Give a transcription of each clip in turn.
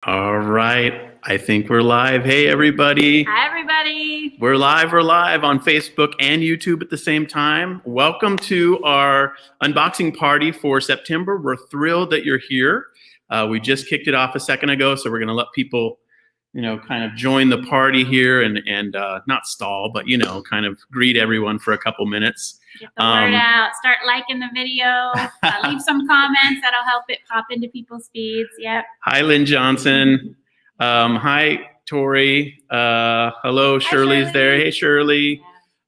All right. I think we're live. Hey, everybody. Hi, everybody. We're live on Facebook and YouTube at the same time. Welcome to our unboxing party for September. We're thrilled that you're here. We just kicked it off a second ago, so we're going to let people, kind of join the party here and not stall, but, kind of greet everyone for a couple minutes. Get the word out. Start liking the video. Leave some comments. That'll help it pop into people's feeds. Yep. Hi, Lynn Johnson. Hi, Tori. Hello, Shirley's there. Hey, Shirley.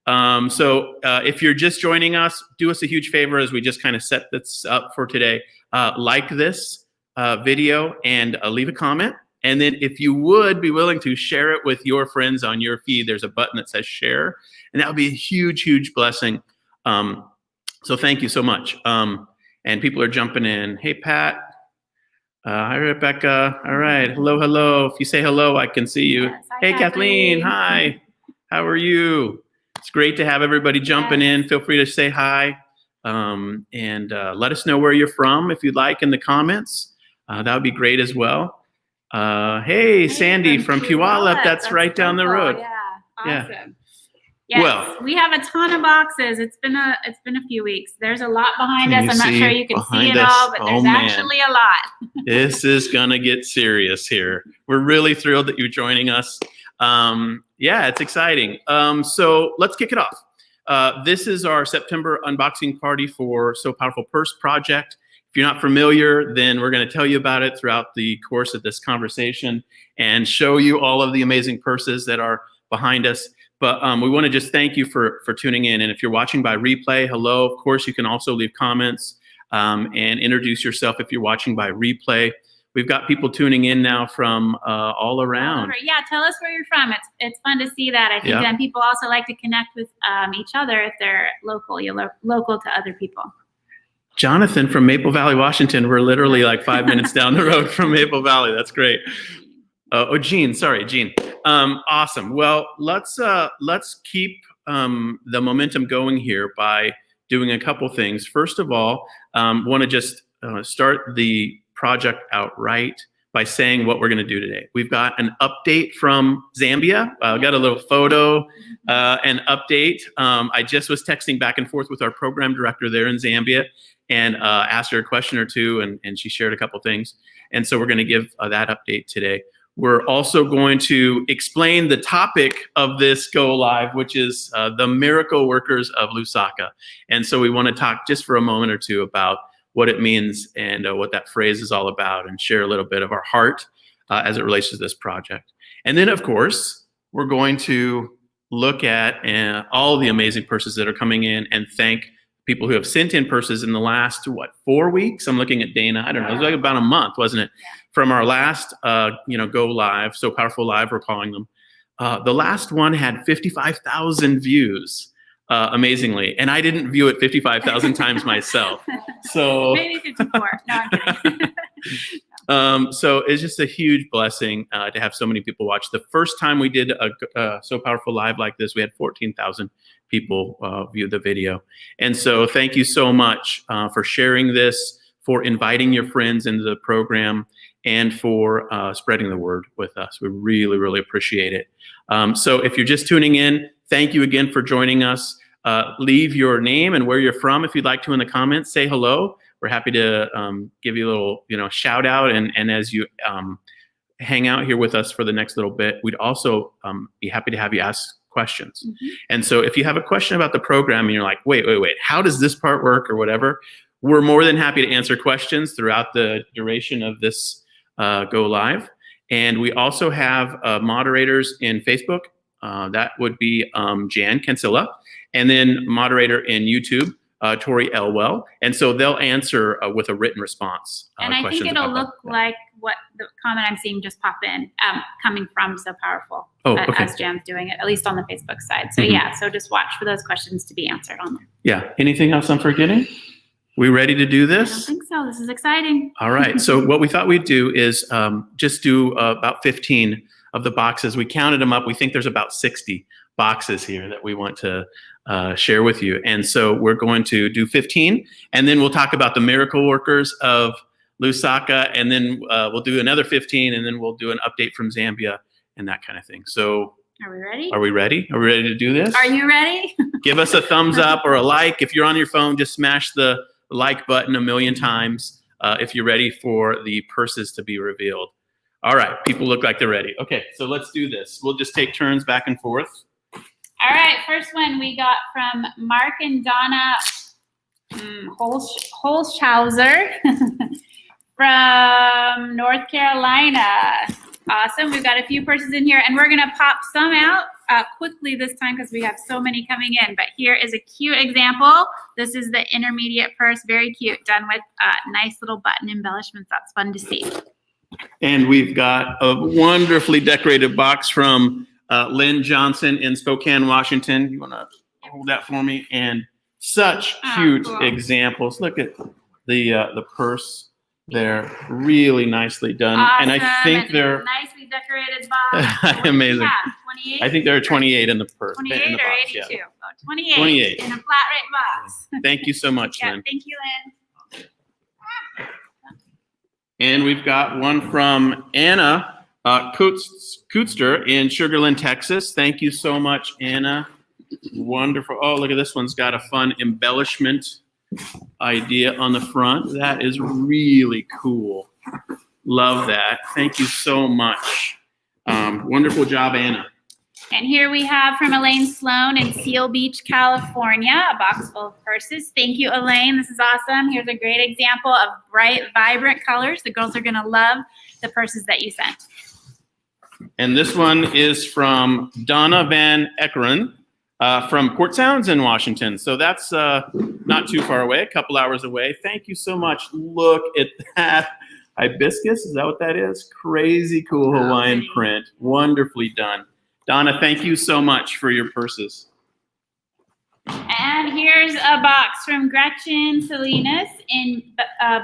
So if you're just joining us, do us a huge favor as we just kind of set this up for today. Like this video and leave a comment. And then if you would be willing to share it with your friends on your feed, there's a button that says share. And that would be a huge, huge blessing. So thank you so much. And people are jumping in. Hey, Pat. Hi, Rebecca. All right. Hello, hello. If you say hello, I can see you. Yes, hi, hey, Kathleen. Hi. How are you? It's great to have everybody jumping in. Feel free to say hi. And let us know where you're from if you'd like in the comments. That would be great as well. Hey, Sandy from Puyallup. That's right down the road. Yeah. Awesome. Yeah. Yes, well, we have a ton of boxes. It's been a few weeks. There's a lot behind us. I'm not sure you can see it all, but there's actually a lot. This is gonna get serious here. We're really thrilled that you're joining us. Yeah, it's exciting. So let's kick it off. This is our September unboxing party for So Powerful Purse project. If you're not familiar, then we're going to tell you about it throughout the course of this conversation and show you all of the amazing purses that are behind us. But we want to just thank you for tuning in. And if you're watching by replay, hello. Of course, you can also leave comments and introduce yourself if you're watching by replay. We've got people tuning in now from all around. Yeah, tell us where you're from. It's fun to see that. I think then people also like to connect with each other if they're local. You're local to other people. Jonathan from Maple Valley, Washington. We're literally like 5 minutes down the road from Maple Valley. That's great. Gene. Sorry, Gene. Awesome. Well, let's keep the momentum going here by doing a couple things. First of all, want to just start the project outright by saying what we're going to do today. We've got an update from Zambia. Got a little photo and update. I just was texting back and forth with our program director there in Zambia and asked her a question or two, and she shared a couple things. And so we're going to give that update today. We're also going to explain the topic of this go live, which is the miracle workers of Lusaka. And so we want to talk just for a moment or two about what it means and what that phrase is all about and share a little bit of our heart as it relates to this project. And then, of course, we're going to look at all the amazing purses that are coming in and thank people who have sent in purses in the last, 4 weeks? I'm looking at Dana. I don't know. It was like about a month, wasn't it? Yeah. From our last, go live, So Powerful Live, we're calling them. The last one had 55,000 views, amazingly. And I didn't view it 55,000 times myself. So maybe 54. No, I'm kidding. So it's just a huge blessing to have so many people watch. The first time we did a So Powerful Live like this, we had 14,000 people view the video. And so thank you so much for sharing this, for inviting your friends into the program, and for spreading the word with us. We really, really appreciate it. So if you're just tuning in, thank you again for joining us. Leave your name and where you're from if you'd like to in the comments. Say hello. We're happy to give you a little, shout out. And as you hang out here with us for the next little bit, we'd also be happy to have you ask questions. Mm-hmm. And so if you have a question about the program and you're like, wait, how does this part work or whatever, we're more than happy to answer questions throughout the duration of this go live. And we also have moderators in Facebook. That would be Jan Cancilla, and then moderator in YouTube, Tori Elwell. And so they'll answer with a written response. And I think it'll look like what the comment I'm seeing just pop in, coming from So Powerful, as Jan's doing it, at least on the Facebook side. So so just watch for those questions to be answered on there. Yeah. Anything else I'm forgetting? We ready to do this? I don't think so. This is exciting. All right. So what we thought we'd do is just do about 15 of the boxes. We counted them up. We think there's about 60 boxes here that we want to share with you. And so we're going to do 15, and then we'll talk about the miracle workers of Lusaka, and then we'll do another 15, and then we'll do an update from Zambia and that kind of thing. So are we ready? Are we ready? Are we ready to do this? Are you ready? Give us a thumbs up or a like. If you're on your phone, just smash the like button a million times if you're ready for the purses to be revealed. All right, people look like they're ready. Okay, so let's do this. We'll just take turns back and forth. All right, first one we got from Mark and Donna Holschauser from North Carolina. Awesome. We've got a few purses in here, and we're going to pop some out quickly this time because we have so many coming in. But here is a cute example. This is the intermediate purse. Very cute, done with nice little button embellishments. That's fun to see. And we've got a wonderfully decorated box from Lynn Johnson in Spokane, Washington. You want to hold that for me? And such cute exampple. Look at the purse there, really nicely done. Awesome. And I think they're nicely decorated box. amazing. 28? I think there are 28 in the purse. 28 in the or box, 82? yeah. Oh, 28. 28 in a flat rate box. Thank you so much, Yeah, Lynn. thank you, Lynn. And we've got one from Anna Kootster in Sugarland, Texas. Thank you so much, Anna. Wonderful. Oh, look at this one's got a fun embellishment idea on the front. That is really cool. Love that. Thank you so much. Wonderful job, Anna. And here we have from Elaine Sloan in Seal Beach, California, a box full of purses. Thank you, Elaine. This is awesome. Here's a great example of bright, vibrant colors. The girls are going to love the purses that you sent. And this one is from Donna Van Eckeren from Port Sounds in Washington. So that's not too far away, a couple hours away. Thank you so much. Look at that. Hibiscus, is that what that is? Crazy cool Hawaiian print. Wonderfully done. Donna, thank you so much for your purses. And here's a box from Gretchen Salinas in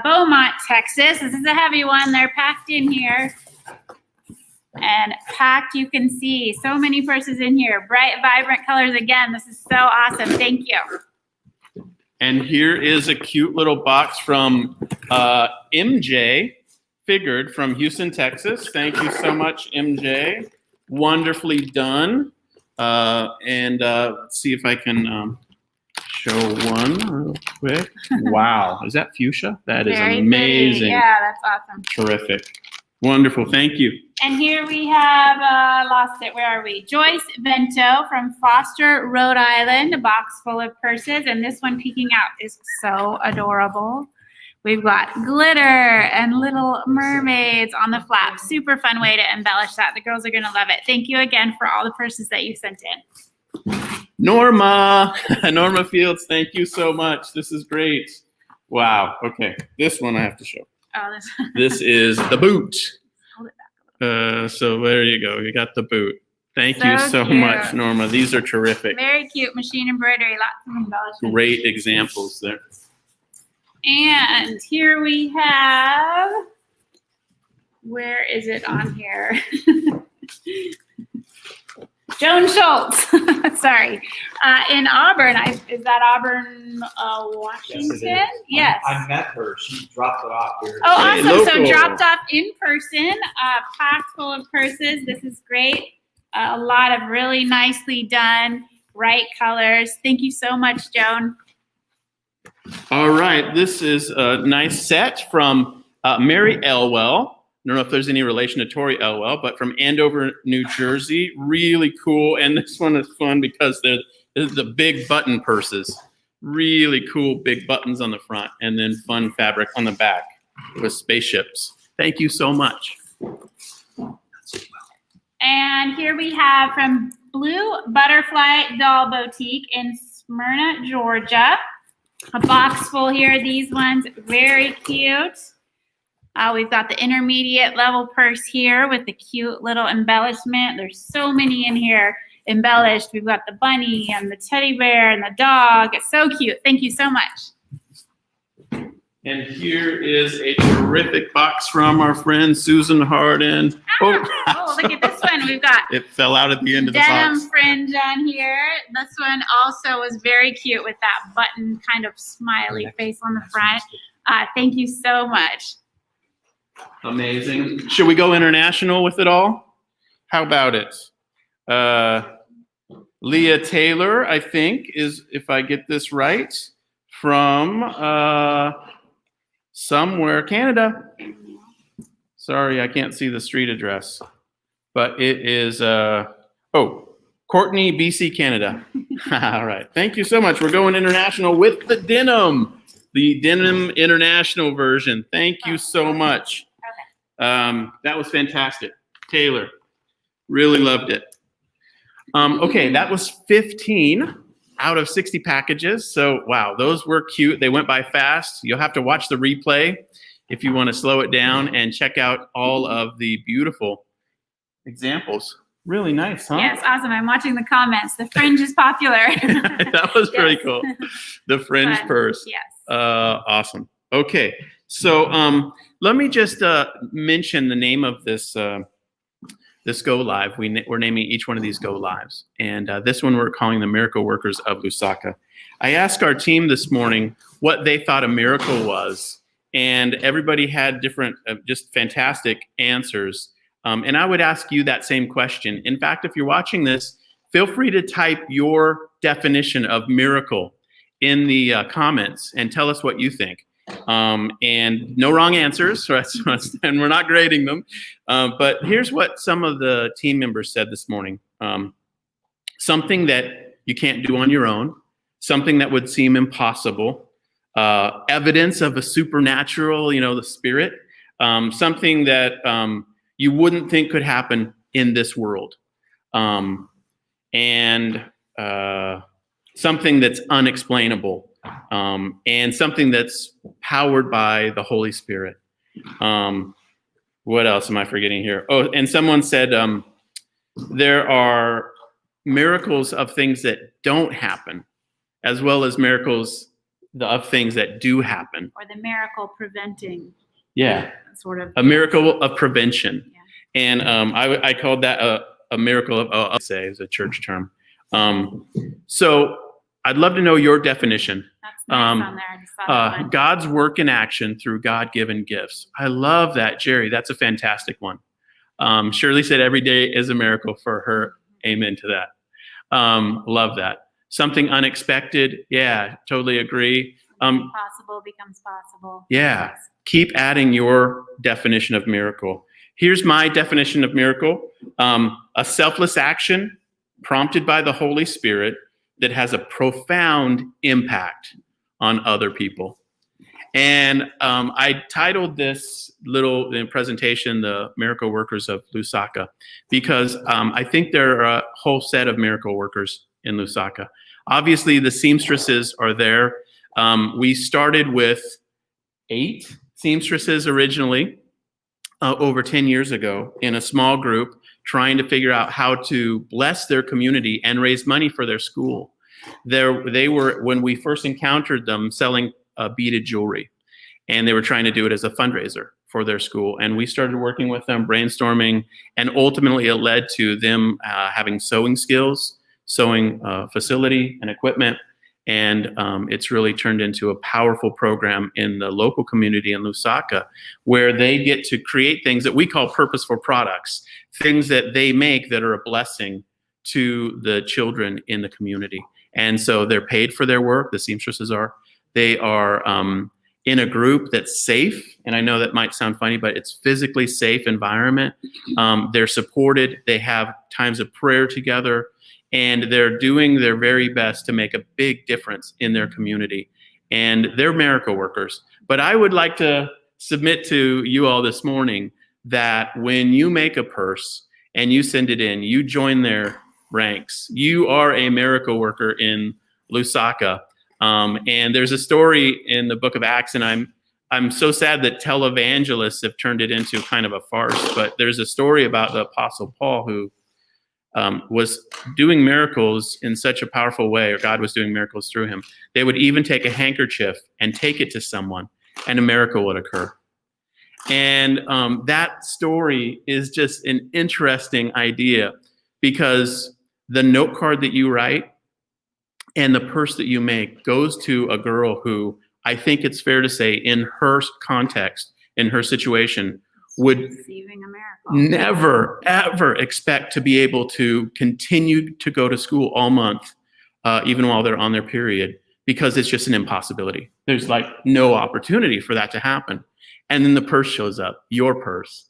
Beaumont, Texas. This is a heavy one. They're packed in here. And packed, you can see so many purses in here. Bright, vibrant colors. Again, this is so awesome. Thank you. And here is a cute little box from MJ Figured from Houston, Texas. Thank you so much, MJ. Wonderfully done. Let's see if I can show one real quick. Wow. Is that fuchsia? That is Very amazing. pretty. Yeah, that's awesome. Terrific. Wonderful. Thank you. And here we have, lost it. Where are we? Joyce Vento from Foster, Rhode Island, a box full of purses. And this one peeking out is so adorable. We've got glitter and little mermaids on the flap. Super fun way to embellish that. The girls are going to love it. Thank you again for all the purses that you sent in. Norma Fields, thank you so much. This is great. Wow. Okay. This one I have to show. Oh, this This is the boot. Hold it back. So there you go. You got the boot. Thank you so cute. much, Norma. These are terrific. Very cute machine embroidery. Lots of embellishments. Great examples there. And here we have, where is it on here? Joan Schultz, sorry, in Auburn. Is that Auburn, Washington? Yes. I met her. She dropped it off here. Oh, Hey, awesome. So local. dropped off in person, packed full of purses. This is great. A lot of really nicely done, bright colors. Thank you so much, Joan. All right. This is a nice set from Mary Elwell. I don't know if there's any relation to Tori Elwell, but from Andover, New Jersey. Really cool. And this one is fun because they're the big button purses. Really cool big buttons on the front and then fun fabric on the back with spaceships. Thank you so much. And here we have from Blue Butterfly Doll Boutique in Smyrna, Georgia. A box full here. These ones, very cute. We've got the intermediate level purse here with the cute little embellishment. There's so many in here embellished. We've got the bunny and the teddy bear and the dog. It's so cute. Thank you so much. And here is a terrific box from our friend Susan Harden. Oh, look at this one. We've got It fell out at the end of the denim box. fringe on here. This one also was very cute with that button kind of smiley face on the front. Thank you so much. Amazing. Should we go international with it all? How about it? Leah Taylor, I think, is, if I get this right, from somewhere, Canada. Sorry, I can't see the street address. But it is, Courtney, BC, Canada. All right. Thank you so much. We're going international with the denim, the denim international version. Thank you so much. That was fantastic. Taylor, really loved it. Okay, that was 15 out of 60 packages. So, wow, those were cute. They went by fast. You'll have to watch the replay if you want to slow it down and check out all of the beautiful examples. Really nice, huh? Yes, awesome. I'm watching the comments. The fringe is popular. That was pretty cool. The fringe purse. Yes. Awesome. Okay, so let me just mention the name of this this go live. We're naming each one of these go lives, and this one we're calling the Miracle Workers of Lusaka. I asked our team this morning what they thought a miracle was, and everybody had different, just fantastic answers. And I would ask you that same question. In fact, if you're watching this, feel free to type your definition of miracle in the comments and tell us what you think. And no wrong answers, and we're not grading them. But here's what some of the team members said this morning. Something that you can't do on your own, something that would seem impossible, evidence of a supernatural, the spirit, something that you wouldn't think could happen in this world, and something that's unexplainable, and something that's powered by the Holy Spirit. What else am I forgetting here? Oh, and someone said there are miracles of things that don't happen, as well as miracles of things that do happen. Or the miracle preventing. Yeah. Sort of. A miracle of prevention. Yeah. And I called that a miracle of, I'll say, is a church term. So I'd love to know your definition. That's nice on there. I just saw that one. God's work in action through God-given gifts. I love that, Jerry. That's a fantastic one. Shirley said every day is a miracle for her. Amen to that. Love that. Something unexpected. Yeah, totally agree. Possible becomes possible. Yeah. Yes. Keep adding your definition of miracle. Here's my definition of miracle. A selfless action prompted by the Holy Spirit that has a profound impact on other people. And I titled this little presentation, The Miracle Workers of Lusaka, because I think there are a whole set of miracle workers in Lusaka. Obviously, the seamstresses are there. We started with 8 seamstresses originally over 10 years ago in a small group trying to figure out how to bless their community and raise money for their school. They were, when we first encountered them, selling beaded jewelry, and they were trying to do it as a fundraiser for their school. And we started working with them, brainstorming, and ultimately it led to them having sewing skills, sewing facility and equipment. And it's really turned into a powerful program in the local community in Lusaka, where they get to create things that we call purposeful products, things that they make that are a blessing to the children in the community. And so they're paid for their work, the seamstresses are. They are in a group that's safe, and I know that might sound funny, but it's physically safe environment. They're supported, they have times of prayer together, and they're doing their very best to make a big difference in their community. And they're miracle workers. But I would like to submit to you all this morning that when you make a purse and you send it in, you join their ranks. You are a miracle worker in Lusaka. And there's a story in the book of Acts, and I'm so sad that televangelists have turned it into kind of a farce, but there's a story about the Apostle Paul who was doing miracles in such a powerful way, or God was doing miracles through him. They would even take a handkerchief and take it to someone, and a miracle would occur. And that story is just an interesting idea, because the note card that you write and the purse that you make goes to a girl who, I think it's fair to say, in her context, in her situation, would Receiving a miracle. never, ever expect to be able to continue to go to school all month, even while they're on their period, because it's just an impossibility. There's like no opportunity for that to happen. And then the purse shows up, your purse,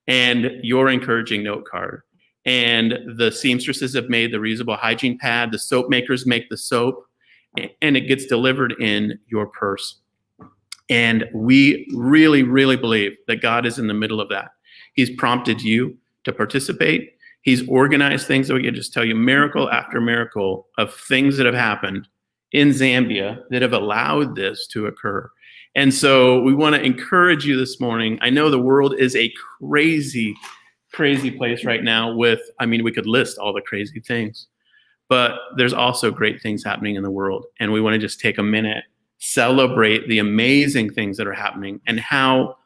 and your encouraging note card. And the seamstresses have made the reusable hygiene pad, the soap makers make the soap, and it gets delivered in your purse. And we really, really believe that God is in the middle of that. He's prompted you to participate. He's organized things that we can just tell you miracle after miracle of things that have happened in Zambia that have allowed this to occur. And so we want to encourage you this morning. I know the world is a crazy, crazy place right now with, I mean, we could list all the crazy things, but there's also great things happening in the world. And we want to just take a minute, celebrate the amazing things that are happening and how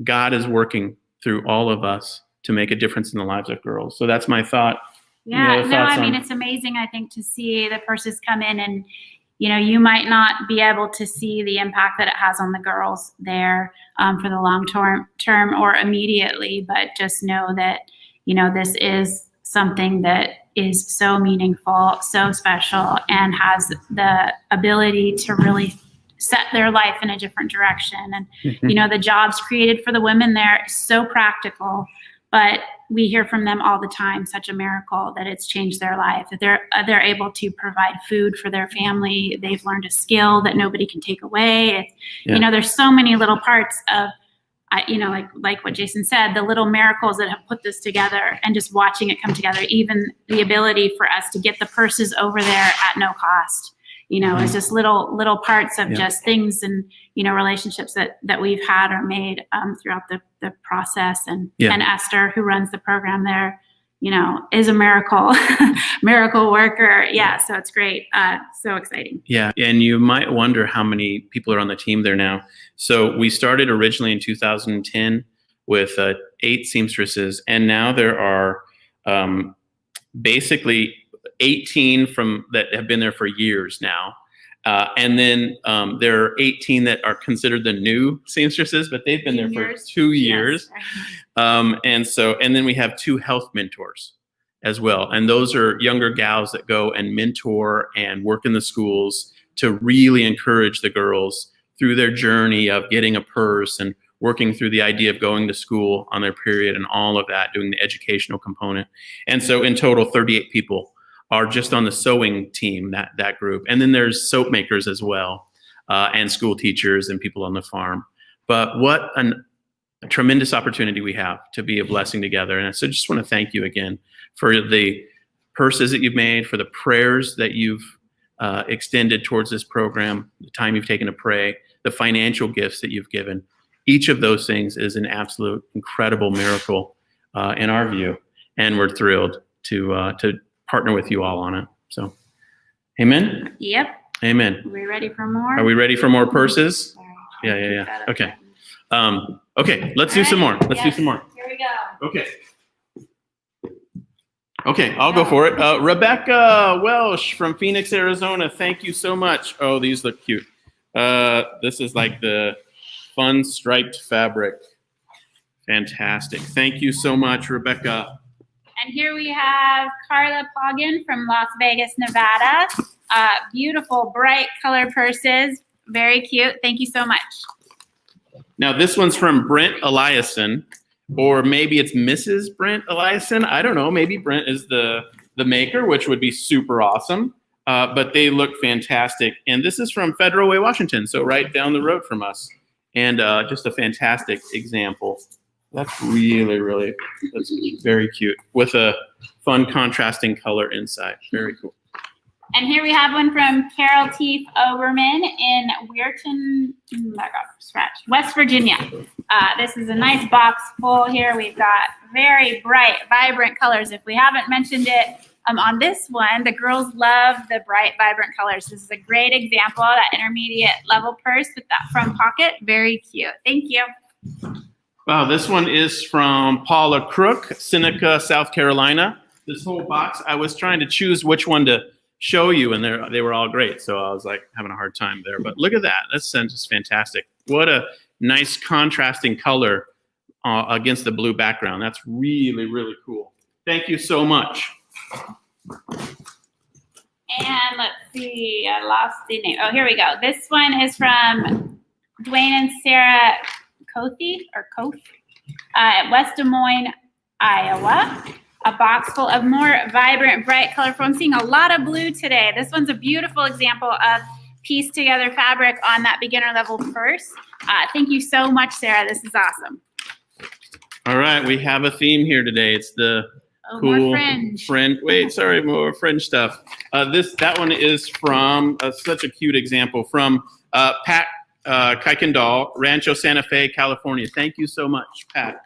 God is working through all of us to make a difference in the lives of girls. So that's my thought. Yeah, no, I mean, it's amazing, I think, to see the purses come in and, you know, you might not be able to see the impact that it has on the girls there for the long term or immediately, but just know that, you know, this is something that is so meaningful, so special, and has the ability to really set their life in a different direction. And, you know, the jobs created for the women there is so practical, but we hear from them all the time, such a miracle that it's changed their life, that they're able to provide food for their family. They've learned a skill that nobody can take away. You know, there's so many little parts of, you know, like what Jason said, the little miracles that have put this together, and just watching it come together, even the ability for us to get the purses over there at no cost, you know, is just little parts of just things and, you know, relationships that we've had or made throughout the process. And Esther, who runs the program there, you know, is a miracle worker. Yeah. So it's great. So exciting. Yeah. And you might wonder how many people are on the team there now. So we started originally in 2010 with 8 seamstresses, and now there are basically 18 from that have been there for years now. And then there are 18 that are considered the new seamstresses, but they've been there for 2 years. And then we have 2 health mentors as well. And those are younger gals that go and mentor and work in the schools to really encourage the girls through their journey of getting a purse and working through the idea of going to school on their period and all of that, doing the educational component. And so in total, 38 people are just on the sewing team, that group. And then there's soap makers as well, and school teachers and people on the farm. But what a tremendous opportunity we have to be a blessing together. And so just want to thank you again for the purses that you've made, for the prayers that you've extended towards this program, the time you've taken to pray, the financial gifts that you've given. Each of those things is an absolute incredible miracle in our view. And we're thrilled to partner with you all on it. So, amen? Yep. Amen. Are we ready for more? Are we ready for more purses? Yeah. Okay. Okay, let's do some more. Let's do some more. Here we go. Okay, I'll go for it. Rebecca Welsh from Phoenix, Arizona. Thank you so much. Oh, these look cute. This is like the fun striped fabric. Fantastic. Thank you so much, Rebecca. And here we have Carla Poggin from Las Vegas, Nevada. Beautiful, bright color purses. Very cute. Thank you so much. Now, this one's from Brent Eliason, or maybe it's Mrs. Brent Eliason. I don't know. Maybe Brent is the maker, which would be super awesome. But they look fantastic. And this is from Federal Way, Washington, so right down the road from us. And just a fantastic example. That's really, that's very cute with a fun contrasting color inside. Very cool. And here we have one from Carol Teef Oberman in Weirton, West Virginia. This is a nice box full here. We've got very bright, vibrant colors. If we haven't mentioned it on this one, the girls love the bright, vibrant colors. This is a great example of that intermediate level purse with that front pocket. Very cute. Thank you. Wow, this one is from Paula Crook, Seneca, South Carolina. This whole box, I was trying to choose which one to show you, and they were all great. So I was like having a hard time there. But look at that. That's just fantastic. What a nice contrasting color against the blue background. That's really, really cool. Thank you so much. And let's see, I lost the name. Oh, here we go. This one is from Dwayne and Sarah Koth at West Des Moines, Iowa. A box full of more vibrant, bright, colorful. I'm seeing a lot of blue today. This one's a beautiful example of pieced together fabric on that beginner level purse. Thank you so much, Sarah. This is awesome. All right, we have a theme here today. It's the cool more fringe. More fringe stuff. That one is from such a cute example from Pat Kuykendall, Rancho Santa Fe, California. Thank you so much, Pat.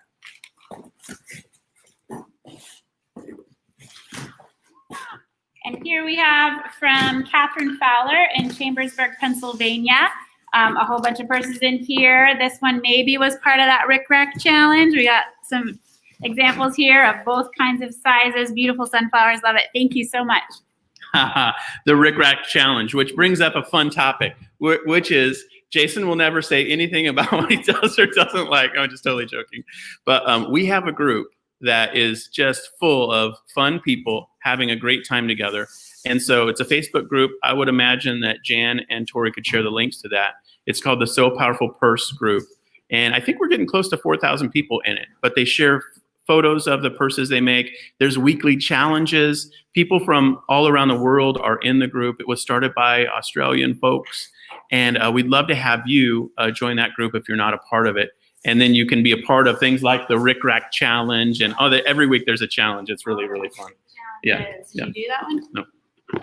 And here we have from Catherine Fowler in Chambersburg, Pennsylvania. A whole bunch of purses in here. This one maybe was part of that Rick Rack challenge. We got some examples here of both kinds of sizes. Beautiful sunflowers. Love it. Thank you so much. The Rick Rack challenge, which brings up a fun topic, which is Jason will never say anything about what he does or doesn't like. I'm just totally joking. But we have a group that is just full of fun people having a great time together. And so it's a Facebook group. I would imagine that Jan and Tori could share the links to that. It's called the So Powerful Purse group. And I think we're getting close to 4,000 people in it, but they share photos of the purses they make. There's weekly challenges. People from all around the world are in the group. It was started by Australian folks. And we'd love to have you join that group if you're not a part of it. And then you can be a part of things like the Rick Rack challenge. And every week there's a challenge. It's really, really fun. Yeah. Did you do that one? No.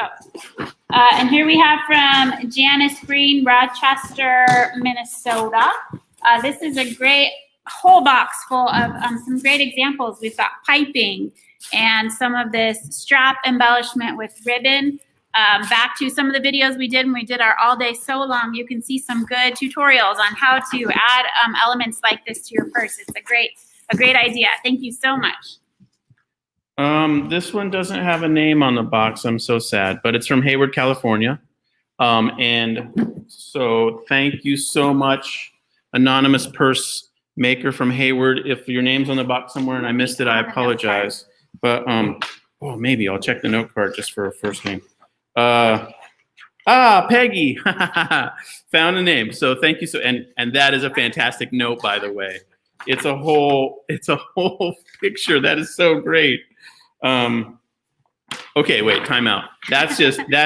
Oh. And here we have from Janice Green, Rochester, Minnesota. This is a great whole box full of some great examples. We've got piping and some of this strap embellishment with ribbon. Back to some of the videos we did when we did our all day sew along, you can see some good tutorials on how to add elements like this to your purse. It's a great idea. Thank you so much. This one doesn't have a name on the box. I'm so sad, but it's from Hayward, California. And so thank you so much, anonymous purse maker from Hayward. If your name's on the box somewhere and I missed it, I apologize. But maybe I'll check the note card just for a first name. Peggy, found a name. So thank you. And that is a fantastic note, by the way. It's a whole picture. That is so great. Okay, wait, time out. That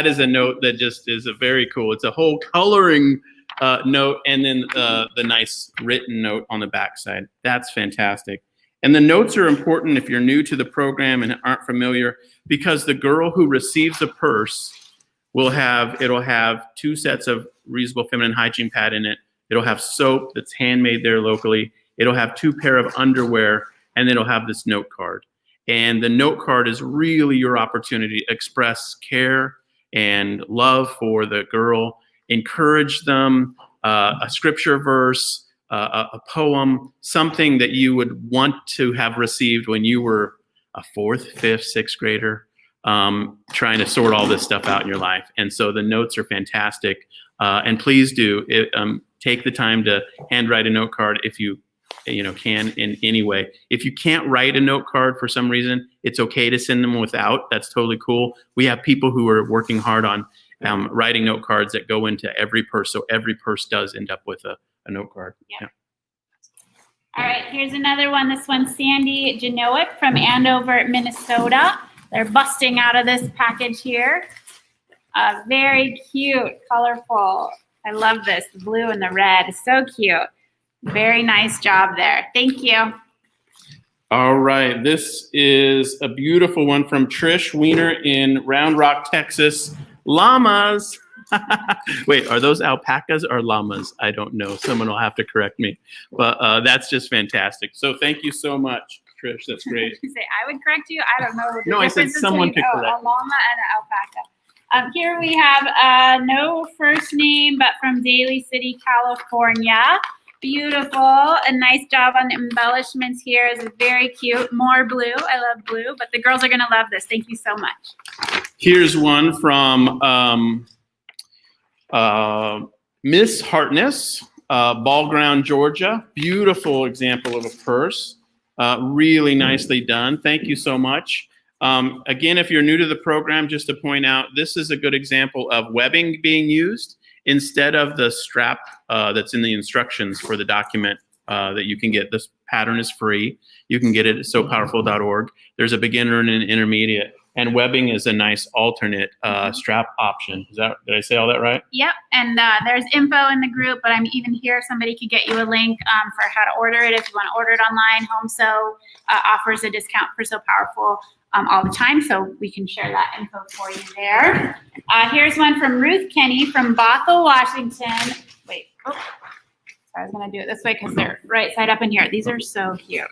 is a note that just is a very cool. It's a whole coloring note and then the nice written note on the back side. That's fantastic. And the notes are important if you're new to the program and aren't familiar, because the girl who receives the purse it'll have 2 sets of reusable feminine hygiene pad in it. It'll have soap that's handmade there locally. It'll have 2 pair of underwear, and it'll have this note card. And the note card is really your opportunity to express care and love for the girl, encourage them, a scripture verse, a poem, something that you would want to have received when you were a 4th, 5th, 6th grader, trying to sort all this stuff out in your life. And so the notes are fantastic. And please do take the time to handwrite a note card if you can in any way. If you can't write a note card for some reason, it's okay to send them without. That's totally cool. We have people who are working hard on writing note cards that go into every purse. So every purse does end up with a note card. Yep. Yeah. All right, here's another one. This one's Sandy Genowick from Andover, Minnesota. They're busting out of this package here. Very cute, colorful. I love this, the blue and the red. So cute. Very nice job there. Thank you. All right, this is a beautiful one from Trish Wiener in Round Rock, Texas. Llamas. Wait, are those alpacas or llamas? I don't know. Someone will have to correct me. But that's just fantastic. So thank you so much, Trish. That's great. You say, I would correct you? I don't know. No, I said someone could correct a llama and an alpaca. Here we have no first name, but from Daly City, California. Beautiful. A nice job on the embellishments here. Is very cute. More blue. I love blue, but the girls are going to love this. Thank you so much. Here's one from Miss Hartness Ball Ground, Georgia. Beautiful example of a purse. Really nicely done. Thank you so much. Again, if you're new to the program, just to point out, this is a good example of webbing being used instead of the strap that's in the instructions for the document that you can get. This pattern is free. You can get it at sopowerful.org. There's a beginner and an intermediate. And webbing is a nice alternate strap option. Did I say all that right? Yep, and there's info in the group, but I'm even here. Somebody could get you a link for how to order it if you want to order it online. Home Sew offers a discount for So Powerful all the time, so we can share that info for you there. Here's one from Ruth Kenny from Bothell, Washington. Wait, sorry, I was going to do it this way because they're right side up in here. These are so cute.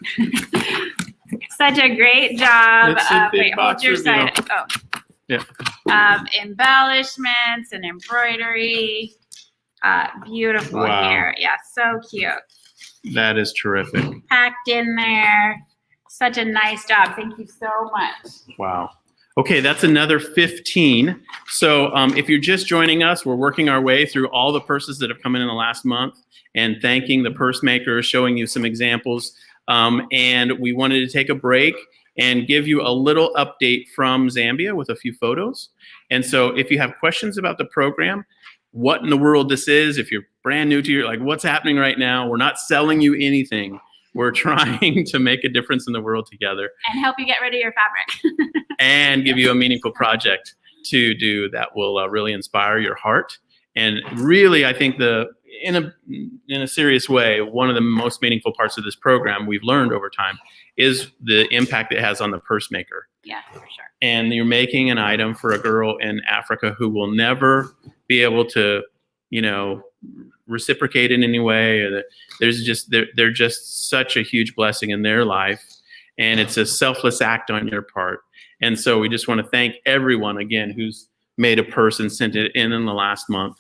Such a great job. Wait, hold your side. Oh. Yeah. Embellishments and embroidery. Beautiful hair. Yeah, so cute. That is terrific. Packed in there. Such a nice job. Thank you so much. Wow. Okay, that's another 15. So if you're just joining us, we're working our way through all the purses that have come in the last month and thanking the purse makers, showing you some examples. And we wanted to take a break and give you a little update from Zambia with a few photos. And so if you have questions about the program, what in the world this is, if you're brand new to like what's happening right now, we're not selling you anything. We're trying to make a difference in the world together. And help you get rid of your fabric. And give you a meaningful project to do that will really inspire your heart. And really, I think in a serious way, one of the most meaningful parts of this program we've learned over time is the impact it has on the purse maker. Yeah, for sure. And you're making an item for a girl in Africa who will never be able to, reciprocate in any way. Or they're just such a huge blessing in their life, and it's a selfless act on your part. And so we just want to thank everyone again who's made a purse and sent it in the last month.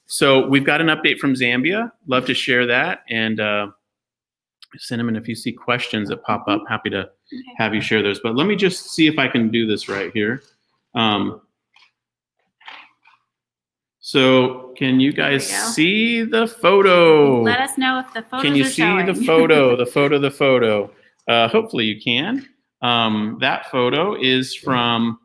So we've got an update from Zambia. Love to share that. And Cinnamon, if you see questions that pop up, happy to have you share those. But let me just see if I can do this right here. So can you guys see the photo? Let us know if the photos Can you are see showing. the photo, the photo? Hopefully you can. That photo is from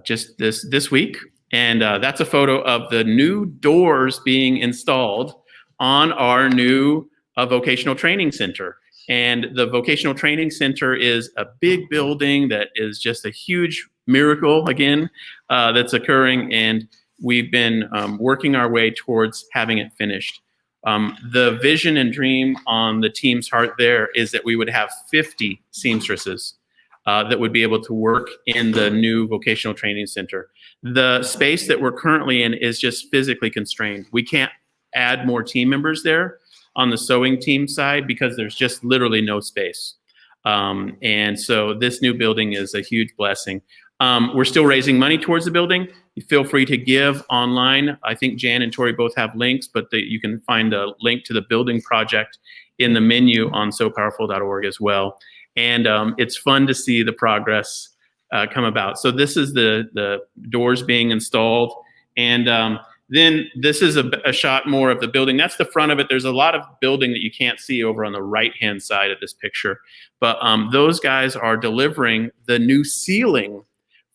just this week. And that's a photo of the new doors being installed on our new vocational training center. And the vocational training center is a big building that is just a huge miracle, again, that's occurring. And we've been working our way towards having it finished. The vision and dream on the team's heart there is that we would have 50 seamstresses that would be able to work in the new vocational training center. The space that we're currently in is just physically constrained. We can't add more team members there on the sewing team side because there's just literally no space. And so this new building is a huge blessing. We're still raising money towards the building. Feel free to give online. I think Jan and Tori both have links, but you can find a link to the building project in the menu on sopowerful.org as well. And it's fun to see the progress come about. So this is the doors being installed. And then this is a shot more of the building. That's the front of it. There's a lot of building that you can't see over on the right-hand side of this picture. But those guys are delivering the new ceiling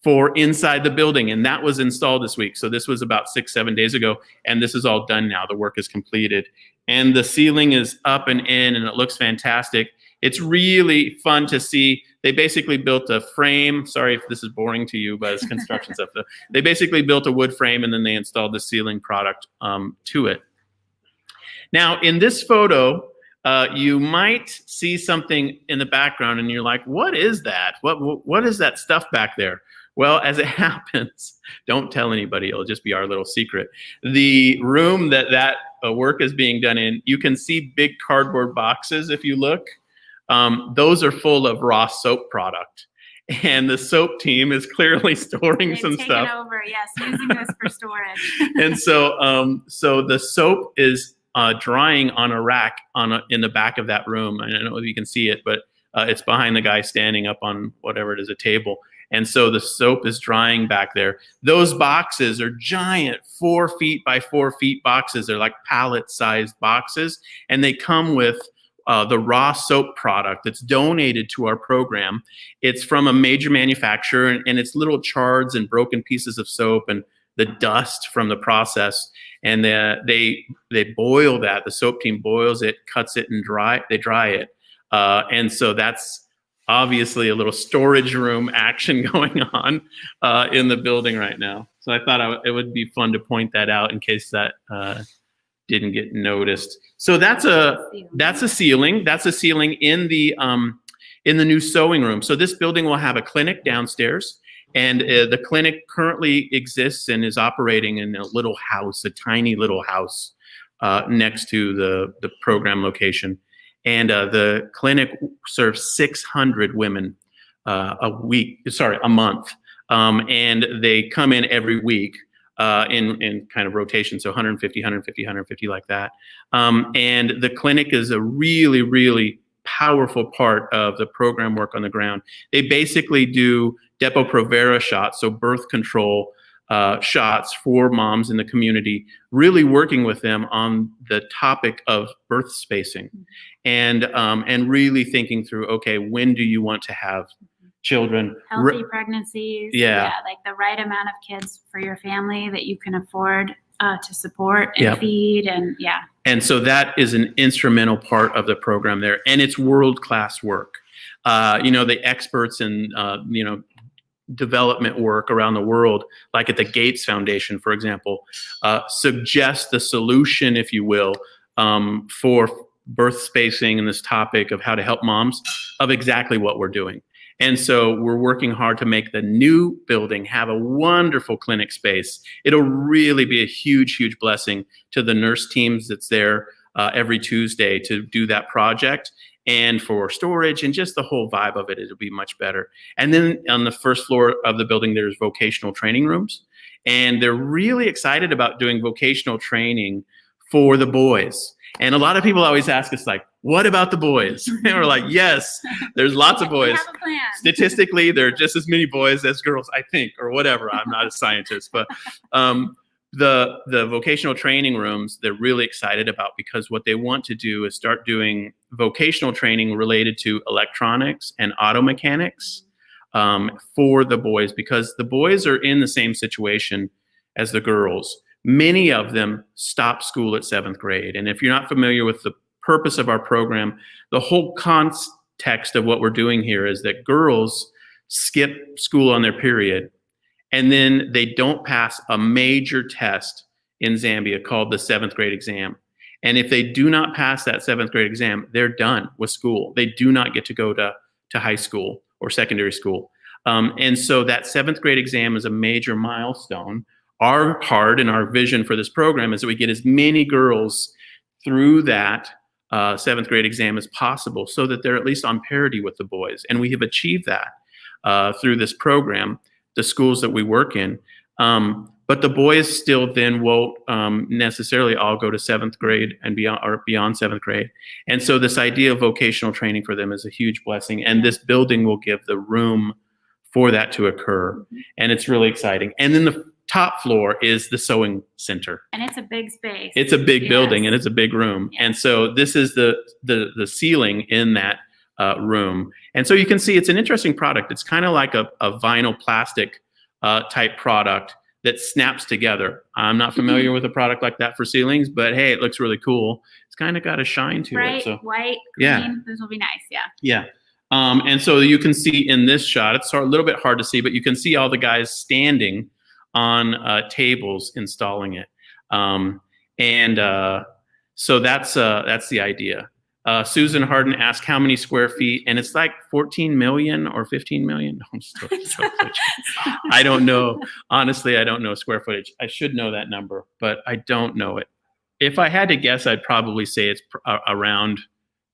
for inside the building, and that was installed this week. So this was about 6-7 days ago, and this is all done now. The work is completed. And the ceiling is up and in, and it looks fantastic. It's really fun to see. They basically built a frame. Sorry if this is boring to you, but it's construction stuff. They basically built a wood frame, and then they installed the ceiling product to it. Now, in this photo, you might see something in the background, and you're like, what is that? What is that stuff back there? Well, as it happens, don't tell anybody. It'll just be our little secret. The room that work is being done in, you can see big cardboard boxes if you look. Those are full of raw soap product. And the soap team is clearly storing some stuff. Over, yes, using this for storage. And so the soap is drying on a rack in the back of that room. I don't know if you can see it, but it's behind the guy standing up on whatever it is, a table. And so the soap is drying back there. Those boxes are giant 4 feet by 4 feet boxes. They're like pallet-sized boxes, and they come with the raw soap product that's donated to our program. It's from a major manufacturer, and it's little shards and broken pieces of soap and the dust from the process. And they boil that. The soap team boils it, cuts it, and they dry it. And so that's obviously a little storage room action going on in the building right now. So I thought it would be fun to point that out in case that didn't get noticed. So that's a ceiling. That's a ceiling in the new sewing room. So this building will have a clinic downstairs, and the clinic currently exists and is operating in a little house, a tiny little house next to the program location. And the clinic serves 600 women a month. And they come in every week in kind of rotation. So 150, 150, 150 like that. And the clinic is a really, really powerful part of the program work on the ground. They basically do Depo-Provera shots, so birth control shots for moms in the community, really working with them on the topic of birth spacing, and really thinking through, okay, when do you want to have children? Healthy pregnancies. Yeah. Like the right amount of kids for your family that you can afford to support and feed, and And so that is an instrumental part of the program there, and it's world-class work. The experts in development work around the world, like at the Gates Foundation, for example, suggest the solution, if you will, for birth spacing and this topic of how to help moms, of exactly what we're doing. And so we're working hard to make the new building have a wonderful clinic space. It'll really be a huge, huge blessing to the nurse teams that's there every Tuesday to do that project. And for storage and just the whole vibe of it, it'll be much better. And then on the first floor of the building, there's vocational training rooms. And they're really excited about doing vocational training for the boys. And a lot of people always ask us, like, what about the boys? And we're like, yes, there's lots of boys. We have a plan. Statistically, there are just as many boys as girls, I think, or whatever. I'm not a scientist, but the vocational training rooms, they're really excited about, because what they want to do is start doing vocational training related to electronics and auto mechanics for the boys, because the boys are in the same situation as the girls. Many of them stop school at 7th grade. And if you're not familiar with the purpose of our program, the whole context of what we're doing here is that girls skip school on their period, and then they don't pass a major test in Zambia called the 7th grade exam. And if they do not pass that 7th grade exam, they're done with school. They do not get to go to high school or secondary school. And so that 7th grade exam is a major milestone. Our part and our vision for this program is that we get as many girls through that 7th grade exam as possible, so that they're at least on parity with the boys. And we have achieved that through this program, the schools that we work in. But the boys still then won't necessarily all go to 7th grade and beyond, or beyond 7th grade. And so this idea of vocational training for them is a huge blessing. And this building will give the room for that to occur. And it's really exciting. And then the top floor is the sewing center. And it's a big space. It's a big building, and it's a big room. Yes. And so this is the ceiling in that room. And so you can see it's an interesting product. It's kind of like a vinyl plastic type product that snaps together. I'm not familiar with a product like that for ceilings, but hey, it looks really cool. It's kind of got a shine to Bright, it. So white, yeah. green. This will be nice. Yeah. yeah. And so you can see in this shot, it's a little bit hard to see, but you can see all the guys standing on tables installing it. So that's the idea. Susan Harden asked how many square feet, and it's like 14 million or 15 million. No, I'm just joking. I don't know. Honestly, I don't know square footage. I should know that number, but I don't know it. If I had to guess, I'd probably say it's around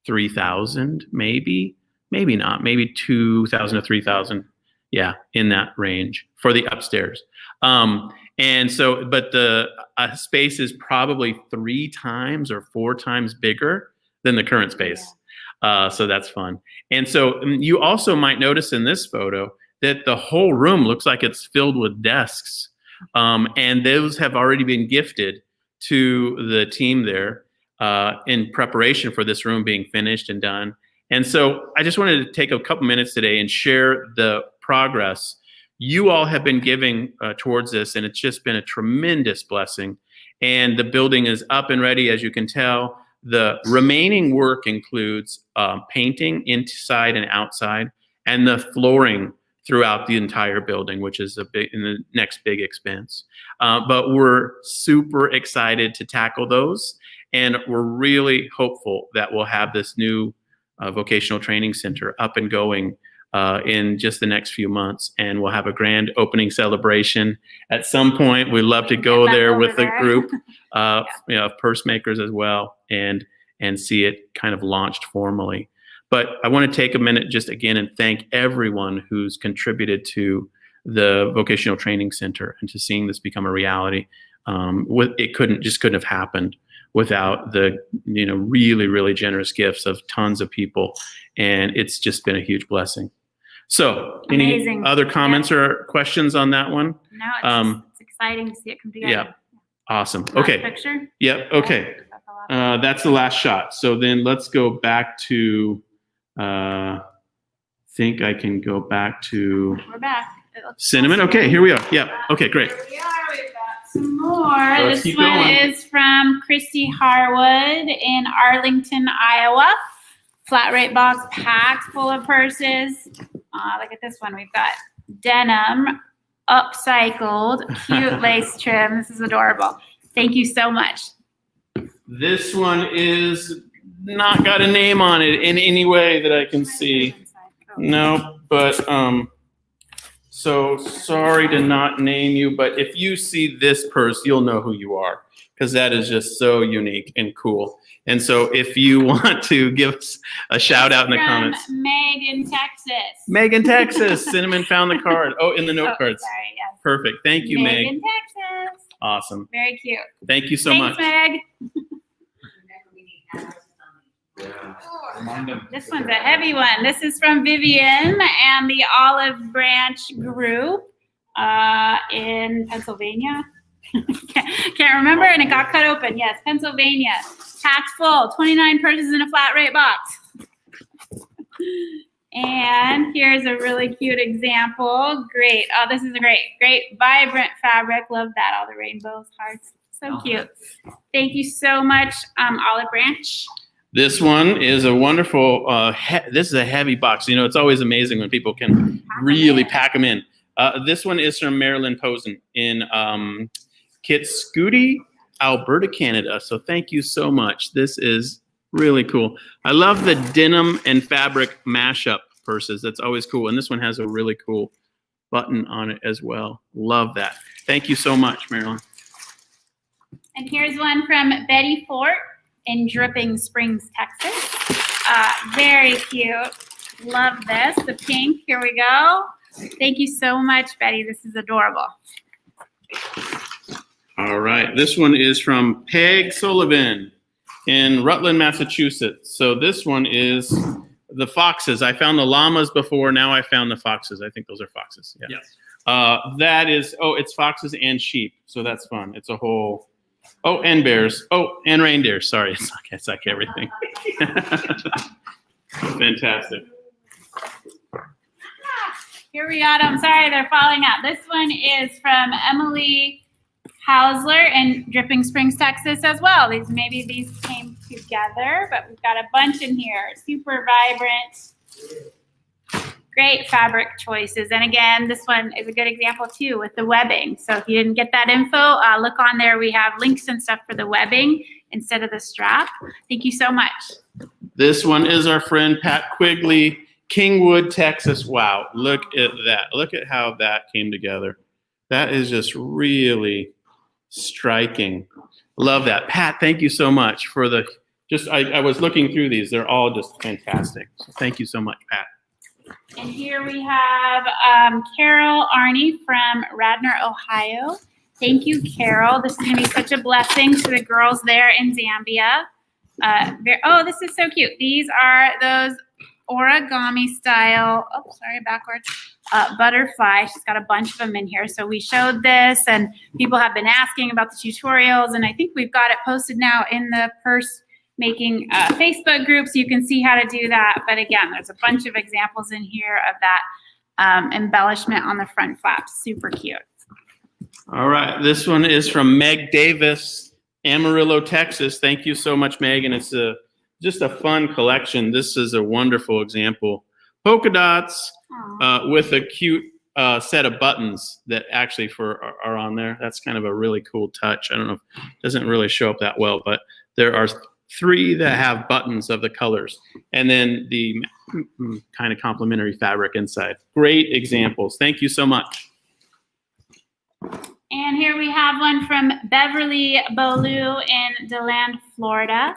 3,000, maybe not, maybe 2,000 to 3,000. Yeah, in that range for the upstairs. And so, but the space is probably 3 times or 4 times bigger than the current space. So that's fun. And so you also might notice in this photo that the whole room looks like it's filled with desks. And those have already been gifted to the team there in preparation for this room being finished and done. And so I just wanted to take a couple minutes today and share the progress you all have been giving towards this, and it's just been a tremendous blessing. And the building is up and ready, as you can tell. The remaining work includes painting inside and outside, and the flooring throughout the entire building, which is the next big expense. But we're super excited to tackle those, and we're really hopeful that we'll have this new vocational training center up and going in just the next few months, and we'll have a grand opening celebration at some point. We'd love to go there with a group of purse makers as well, and see it kind of launched formally. But I want to take a minute just again and thank everyone who's contributed to the vocational training center and to seeing this become a reality. It couldn't have happened without the really, really generous gifts of tons of people, and it's just been a huge blessing. So, Amazing. Any other comments or questions on that one? No, it's exciting to see it come together. Yeah, awesome. Last Okay. picture. Yep. Okay. That's the last shot. So then let's go back to. Think I can go back to. We're back. Cinnamon. Okay, here we are. Yeah. Okay, great. Here we are. We've got some more. Let's This keep one going. is from Christy Harwood in Arlington, Iowa. Flat rate box packed full of purses. Look at this one. We've got denim, upcycled, cute lace trim. This is adorable. Thank you so much. This one is not got a name on it in any way that I can see. No, but so sorry to not name you, but if you see this purse, you'll know who you are, because that is just so unique and cool. And so if you want to give us a shout out in the comments. Megan, Texas. Megan, Texas. Cinnamon found the card. Oh, in the note cards. Sorry, yes. Perfect. Thank you, Meg. Megan, Texas. Awesome. Very cute. Thank you so Thanks, much. Meg. Remind them. This one's a heavy one. This is from Vivian and the Olive Branch Group in Pennsylvania. Can't remember, and it got cut open. Yes, Pennsylvania. Packed full, 29 purses in a flat rate box. And here's a really cute example. Great. Oh, this is a great vibrant fabric. Love that. All the rainbows, hearts. So cute. Thank you so much, Olive Branch. This one is a wonderful, this is a heavy box. It's always amazing when people can really pack them in. This one is from Marilyn Posen in Kitscoody, Alberta, Canada. So thank you so much. This is really cool. I love the denim and fabric mashup purses. That's always cool. And this one has a really cool button on it as well. Love that. Thank you so much, Marilyn. And here's one from Betty Fort in Dripping Springs, Texas. Very cute. Love this. The pink. Here we go. Thank you so much, Betty. This is adorable. All right. This one is from Peg Sullivan in Rutland, Massachusetts. So this one is the foxes. I found the llamas before. Now I found the foxes. I think those are foxes. Yeah. Yes. That is, it's foxes and sheep. So that's fun. It's a whole, and bears. And reindeer. Sorry. It's like everything. Fantastic. Here we got them. Sorry, they're falling out. This one is from Emily Hausler in Dripping Springs, Texas as well. Maybe these came together, but we've got a bunch in here. Super vibrant. Great fabric choices. And again, this one is a good example too with the webbing. So if you didn't get that info, look on there. We have links and stuff for the webbing instead of the strap. Thank you so much. This one is our friend Pat Quigley, Kingwood, Texas. Wow, look at that. Look at how that came together. That is just really striking. Love that. Pat, thank you so much for the, I was looking through these. They're all just fantastic. So thank you so much, Pat. And here we have Carol Arney from Radnor, Ohio. Thank you, Carol. This is going to be such a blessing to the girls there in Zambia. This is so cute. These are those origami style, backwards, butterfly. She's got a bunch of them in here. So we showed this, and people have been asking about the tutorials, and I think we've got it posted now in the purse making Facebook group, so you can see how to do that. But again, there's a bunch of examples in here of that embellishment on the front flaps. Super cute. All right, this one is from Meg Davis, Amarillo, Texas. Thank you so much, Meg, and it's just a fun collection. This is a wonderful example. Polka dots with a cute set of buttons that actually are on there. That's kind of a really cool touch. I don't know, if it doesn't really show up that well, but there are 3 that have buttons of the colors, and then the kind of complementary fabric inside. Great examples. Thank you so much. And here we have one from Beverly Bolu in DeLand, Florida.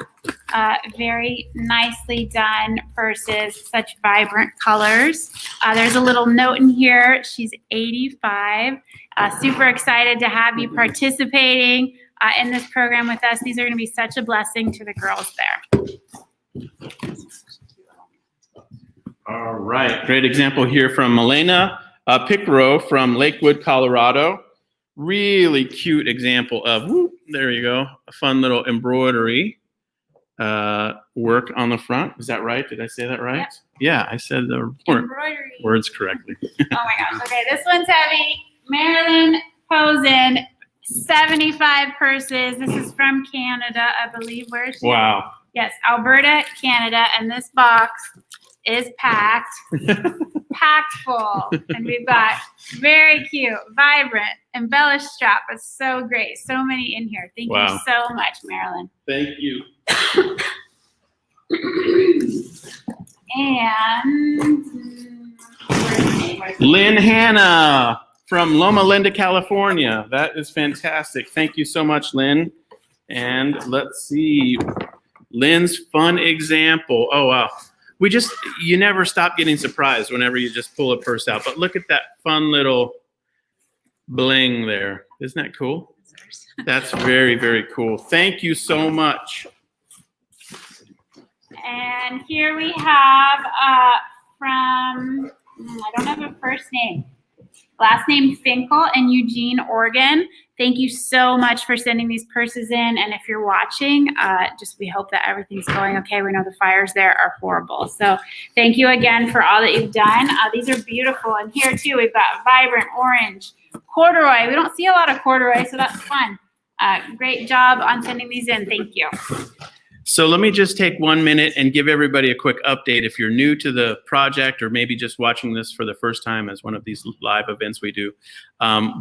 Very nicely done purses, such vibrant colors. There's a little note in here. She's 85. Super excited to have you participating in this program with us. These are going to be such a blessing to the girls there. All right, great example here from Milena Picro from Lakewood, Colorado. Really cute example of, there you go, a fun little embroidery work on the front. Is that right? Did I say that right? Yep. Yeah, I said the words correctly. Oh my gosh. Okay, this one's heavy. Marilyn Posen, 75 purses. This is from Canada, I believe. Where is she? Wow. Yes, Alberta, Canada. And this box is packed full. And we've got very cute, vibrant, embellished strap. It's so great. So many in here. Thank you so much, Marilyn. Thank you. And Lynn Hanna from Loma Linda, California. That is fantastic. Thank you so much, Lynn. And let's see. Lynn's fun example. Oh, wow. You never stop getting surprised whenever you just pull a purse out. But look at that fun little bling there. Isn't that cool? That's very, very cool. Thank you so much. And here we have from, I don't have a first name. Last name Finkel in Eugene, Oregon. Thank you so much for sending these purses in. And if you're watching, we hope that everything's going okay. We know the fires there are horrible. So thank you again for all that you've done. These are beautiful. And here too, we've got vibrant orange, corduroy. We don't see a lot of corduroy, so that's fun. Great job on sending these in. Thank you. So let me just take 1 minute and give everybody a quick update. If you're new to the project or maybe just watching this for the first time as one of these live events we do,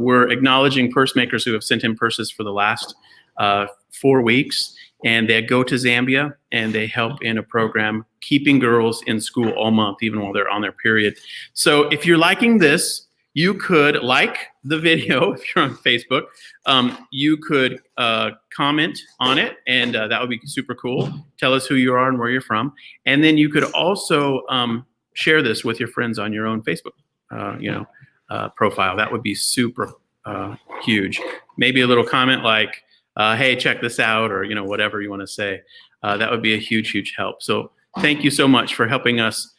we're acknowledging purse makers who have sent in purses for the last 4 weeks. And they go to Zambia and they help in a program keeping girls in school all month, even while they're on their period. So if you're liking this, you could like the video if you're on Facebook. You could comment on it, and that would be super cool. Tell us who you are and where you're from. And then you could also share this with your friends on your own Facebook profile. That would be super huge. Maybe a little comment like, hey, check this out, or whatever you want to say. That would be a huge, huge help. So thank you so much for helping us.